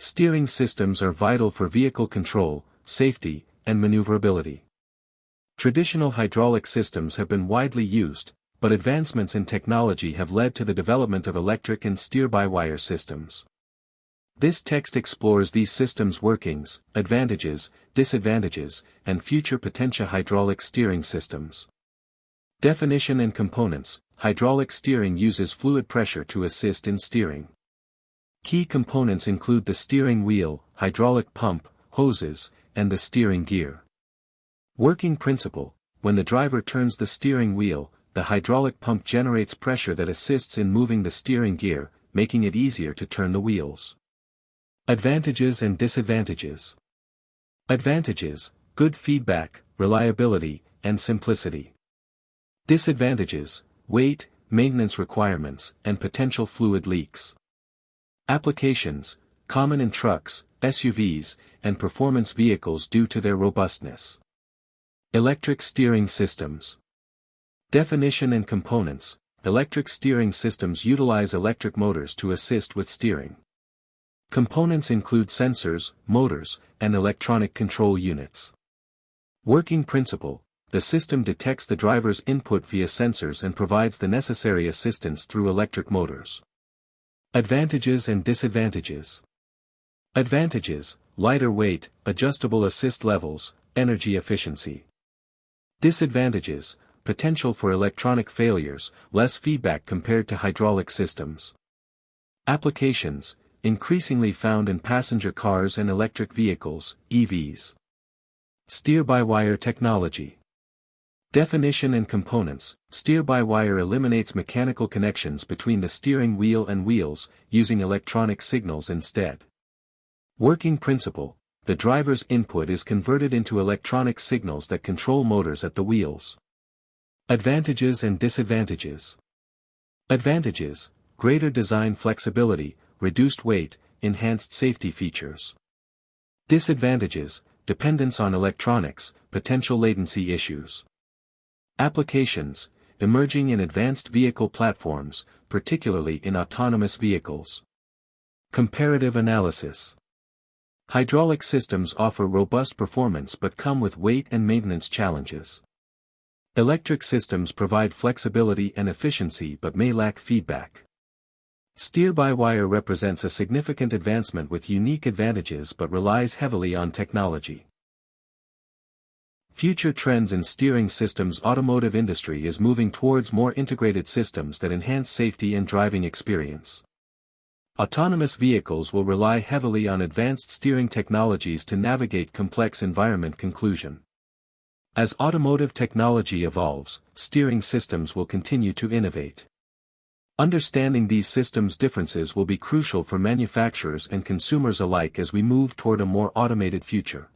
Steering systems are vital for vehicle control, safety, and maneuverability. Traditional hydraulic systems have been widely used, but advancements in technology have led to the development of electric and steer-by-wire systems. This text explores these systems' workings, advantages, disadvantages, and future potential hydraulic steering systems. Definition and components. Hydraulic steering uses fluid pressure to assist in steering. Key components include the steering wheel, hydraulic pump, hoses, and the steering gear. Working principle. When the driver turns the steering wheel, the hydraulic pump generates pressure that assists in moving the steering gear, making it easier to turn the wheels. Advantages and disadvantages. Advantages: good feedback, reliability, and simplicity. Disadvantages: weight, maintenance requirements, and potential fluid leaks. Applications: common in trucks, SUVs, and performance vehicles due to their robustness. Electric steering systems. Definition and components. Electric steering systems utilize electric motors to assist with steering. Components include sensors, motors, and electronic control units. Working principle. The system detects the driver's input via sensors and provides the necessary assistance through electric motors. Advantages and disadvantages. Advantages: lighter weight, adjustable assist levels, energy efficiency. Disadvantages: potential for electronic failures, less feedback compared to hydraulic systems. Applications: increasingly found in passenger cars and electric vehicles, EVs. Steer-by-wire technology. Definition and components. Steer-by-wire eliminates mechanical connections between the steering wheel and wheels, using electronic signals instead. Working principle. The driver's input is converted into electronic signals that control motors at the wheels. Advantages and disadvantages. Advantages: greater design flexibility, reduced weight, enhanced safety features. Disadvantages: dependence on electronics, potential latency issues. Applications: emerging in advanced vehicle platforms, particularly in autonomous vehicles. Comparative analysis. Hydraulic systems offer robust performance but come with weight and maintenance challenges. Electric systems provide flexibility and efficiency but may lack feedback. Steer-by-wire represents a significant advancement with unique advantages but relies heavily on technology. Future trends in steering systems. Automotive industry is moving towards more integrated systems that enhance safety and driving experience. Autonomous vehicles will rely heavily on advanced steering technologies to navigate complex environment. Conclusion. As automotive technology evolves, steering systems will continue to innovate. Understanding these systems' differences will be crucial for manufacturers and consumers alike as we move toward a more automated future.